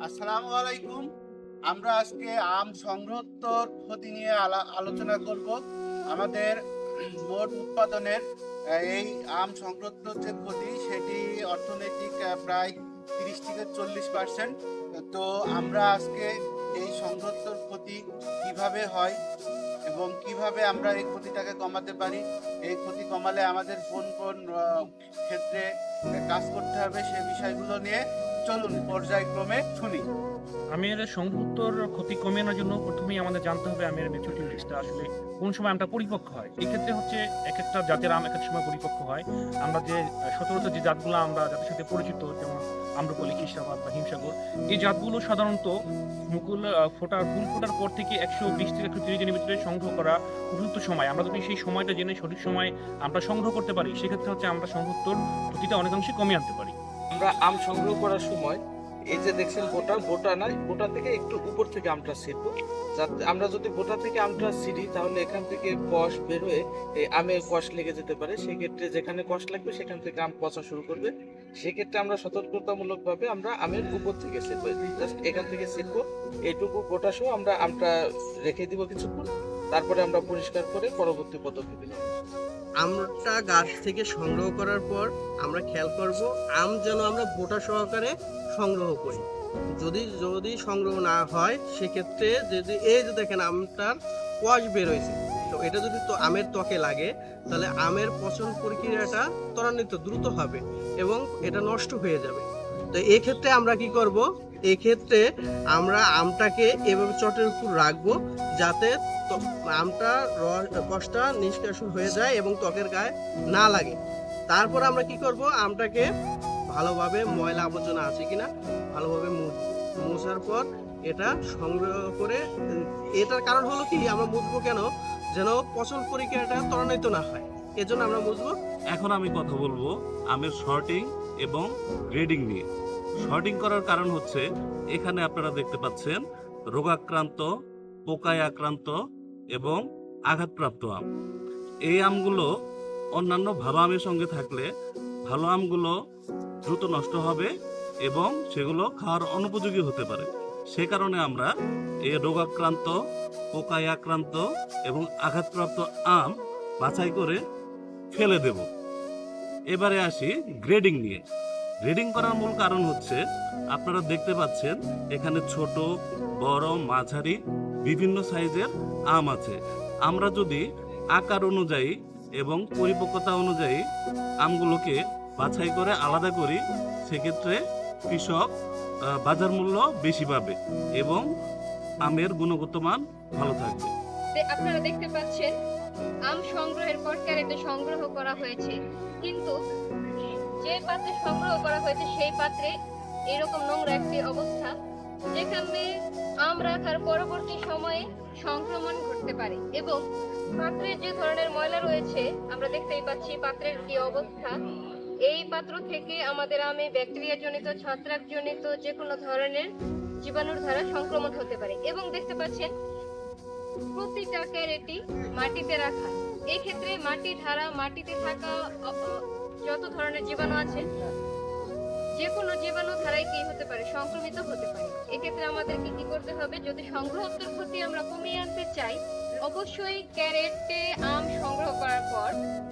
আসসালামু আলাইকুম। আমরা আজকে আম সংরক্ষণ ক্ষতি নিয়ে আলোচনা করব। আমাদের মোট উৎপাদনের এই আম সংরক্ষণ যে ক্ষতি সেটি অর্থনৈতিক প্রায় 30 থেকে 40%। তো আমরা আজকে এই সংরক্ষণ ক্ষতি কিভাবে হয় এবং কিভাবে আমরা এই ক্ষতিটাকে কমাতে পারি, এই ক্ষতি কমালে আমাদের কোন কোন ক্ষেত্রে কাজ করতে হবে সে বিষয়গুলো নিয়ে চলুন পর্যায়ক্রমে শুনি। আমের সংযুক্তর ক্ষতি কমানোর জন্য প্রথমেই আমাদের জানতে হবে আমের ম্যাচুরিটি রিস্কটা আসলে কোন সময় আমটা পরিপক্ক হয়। এক্ষেত্রে হচ্ছে এক একটা জাতের আম এক এক সময় পরিপক্ক হয়। আমরা যে সচরাচর যে জাতগুলো আমরা যাদের সাথে পরিচিত, যেমন আম্রপালি, খিসরাবাদ বা হিমসাগর, এই জাতগুলো সাধারণত মুকুল ফুল ফোটার পর থেকে 120 থেকে 130 দিনের ভিতরে সংগ্রহ করা উপযুক্ত সময়। আমরা যদি সেই সময়টা জেনে সঠিক সময় আমরা সংগ্রহ করতে পারি, সেক্ষেত্রে হচ্ছে আমরা সংযুক্তর ক্ষতিটা অনেকাংশে কমিয়ে আনতে পারি। আমরা আম সংগ্রহ করার সময় এই যে দেখছেন বোটা নাই, বোটা থেকে একটু উপর থেকে আমটা ছিঁড়বো। যাতে আমরা যদি বোটা থেকে আমটা ছিঁড়ি তাহলে এখান থেকে কষ বের হয়ে এই আমে কষ লেগে যেতে পারে। সেক্ষেত্রে যেখানে কষ লাগবে সেখান থেকে আম পচা শুরু করবে। সেক্ষেত্রে আমরা সতর্কতামূলক ভাবে আমরা আমের উপর থেকে ছিঁড়বো, জাস্ট এখান থেকে ছিঁড়বো। এইটুকু বোটা সহ আমরা আমটা রেখে দিব কিছুক্ষণ, তারপরে আমরা পরিষ্কার করে পরবর্তী পদক্ষেপে যাব। আমটা গাছ থেকে সংগ্রহ করার পর আমরা খেয়াল করব আম যেন আমরা বোটা সহকারে সংগ্রহ করি। যদি যদি সংগ্রহ না হয় সেক্ষেত্রে যদি এই যে দেখেন আমটার কোয়াশ বের হয়েছে, তো এটা যদি তো আমের ত্বকে লাগে তাহলে আমের পচন প্রক্রিয়াটা ত্বরান্বিত দ্রুত হবে এবং এটা নষ্ট হয়ে যাবে। তো এক্ষেত্রে আমরা কি করব, এক্ষেত্রে আমরা আমটাকে এভাবে চটের উপর রাখবো যাতে আমটা কষটা নিষ্কাশন হয়ে যায় এবং ত্বকের গায়ে না লাগে। তারপর আমরা কি করব, আমটাকে ভালোভাবে ময়লা আবর্জনা আছে কিনা ভালোভাবে মোছার পর এটা সংগ্রহ করে, এটার কারণ হলো কি আমরা মুছবো কেন, যেন পচন প্রক্রিয়াটা ত্বরান্বিত না হয়, এজন্য আমরা মুছবো। এখন আমি কথা বলবো আমের শর্টিং এবং গ্রেডিং নিয়ে। শর্টিং করার কারণ হচ্ছে এখানে আপনারা দেখতে পাচ্ছেন রোগাক্রান্ত, পোকায় আক্রান্ত এবং আঘাতপ্রাপ্ত আম। এই আমগুলো অন্যান্য ভালো আমের সঙ্গে থাকলে ভালো আমগুলো দ্রুত নষ্ট হবে এবং সেগুলো খাওয়ার অনুপযোগী হতে পারে। সে কারণে আমরা এই রোগাক্রান্ত, পোকায় আক্রান্ত এবং আঘাতপ্রাপ্ত আম বাছাই করে ফেলে দেব। এবারে আসি গ্রেডিং নিয়ে। গ্রেডিং করার মূল কারণ হচ্ছে আপনারা দেখতে পাচ্ছেন এখানে ছোট, বড়, মাঝারি বিভিন্ন সাইজের আম আছে। আমরা যদি আকার অনুযায়ী এবং পরিপক্কতা অনুযায়ী আমগুলোকে বাছাই করে আলাদা করি, সেক্ষেত্রে কৃষক বাজার মূল্য বেশি পাবে এবং আমের গুণগত মান ভালো থাকবে। আপনারা দেখতে পাচ্ছেন আম সংগ্রহের পর ক্যারেটে সংগ্রহ করা হয়েছে, কিন্তু যে পাত্রে সংগ্রহ করা হয়েছে সেই পাত্রে এরকম নোংরা একটি অবস্থা, যেখানে আম রাখার পরবর্তী সময়ে সংক্রমণ ঘটতে পারে এবং পাত্রের যে ধরনের ময়লা রয়েছে আমরা দেখতেই পাচ্ছি পাত্রের কি অবস্থা। এই পাত্র থেকে আমাদের আমে ব্যাকটেরিয়া জনিত, ছত্রাক জনিত যে কোনো ধরনের জীবাণুর দ্বারা সংক্রমণ হতে পারে। এবং দেখতে পাচ্ছেন প্রতিটা ক্যারেটই মাটিতে রাখা। এই ক্ষেত্রে মাটিতে থাকা যত ধরনের জীবাণু আছে যে কোনো জীবাণু ধারাই কি হতে পারে, সংক্রমিত হতে পারে। এক্ষেত্রে আমাদেরকে কি করতে হবে, যদি সংগ্রহোত্তর ক্ষতি আমরা কমিয়ে আনতে চাই, অবশ্যই ক্যারেটে আম সংগ্রহ করার পর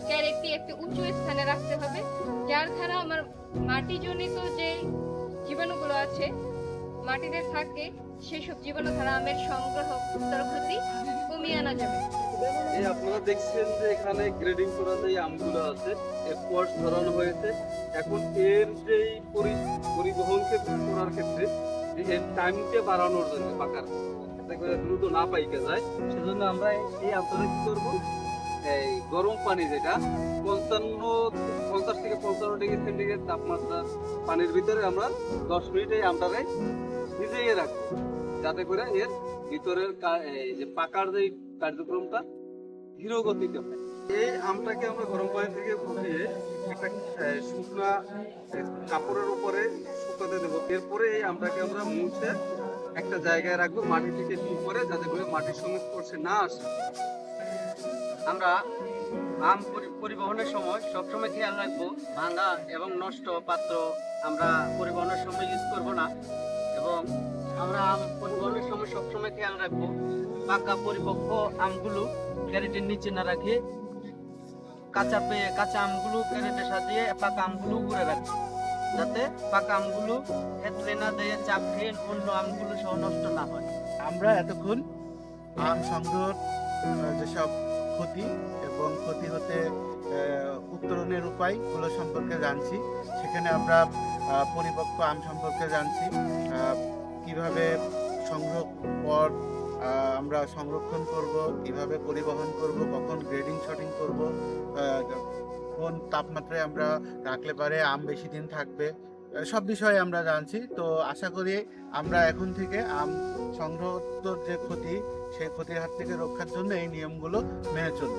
ক্যারেটটি একটি উঁচু স্থানে রাখতে হবে, যার দ্বারা আমার মাটিজনিত যে জীবাণুগুলো আছে মাটিতে থাকে সেসব জীবাণু দ্বারা আমের সংগ্রহোত্তর ক্ষতি কমিয়ে আনা যাবে। এই আপনারা দেখছেন যে এখানে গ্রেডিং করা যে আমগুলো আছে এর কোয়াশ ধরানো হয়েছে। এখন এর যে পরিবহনকে করার ক্ষেত্রে এর টাইমকে বাড়ানোর জন্য পাকার যাতে করে দ্রুত না পাইকে যায়, সেজন্য আমরা এই আমটা কি করবো, এই গরম পানি যেটা 50 থেকে 55 ডিগ্রি সেন্টিগ্রেড তাপমাত্রা পানির ভিতরে আমরা 10 মিনিট এই আমটাকে ভিজিয়ে রাখবো, যাতে করে এর ভিতরের যে পাকার যে কার্যক্রমটা ধীর গতিতে হয়। এই আমটাকে আমরা গরম পানি থেকে ফুটিয়ে একটা শুকনা কাপড়ের উপরে শুকাতে দেবো। এরপরে এই আমটাকে আমরা মুছে একটা জায়গায় রাখবো মাটি থেকে উপরে, যাতে করে মাটির সঙ্গে স্পর্শে না আসে। আমরা আম পরিবহনের সময় সবসময় খেয়াল রাখবো ভাঙা এবং নষ্ট পাত্র আমরা পরিবহনের সময় ইউজ করব না। এবং আমরা আম পরিবহনের সময় সবসময় খেয়াল রাখবো পাকা পরিপক্ক আমগুলো ক্যারেটের নিচে না রাখে কাঁচা আমগুলো ক্যারেটে সাজিয়ে পাকা আমগুলো উপরে রাখবো, যাতে পাকা আমগুলো ক্ষেত্রে না দিয়ে চাপ খেয়ে অন্য আমগুলো সহ নষ্ট না হয়। আমরা এতক্ষণ আম সংগ্রহ যেসব ক্ষতি এবং ক্ষতি হতে উত্তরণের উপায়গুলো সম্পর্কে জানছি। সেখানে আমরা পরিপক্ক আম সম্পর্কে জানছি, কিভাবে সংগ্রহ পর আমরা সংরক্ষণ করব, কিভাবে পরিবহন করব, কখন গ্রেডিং শর্টিং করব, কোন তাপমাত্রায় আমরা রাখলে পারে আম বেশি দিন থাকবে, সব বিষয়ে আমরা জানছি। তো আশা করি আমরা এখন থেকে আম সংগ্রহ যে ক্ষতি, সেই ক্ষতির হাত থেকে রক্ষার জন্য এই নিয়মগুলো মেনে চলব।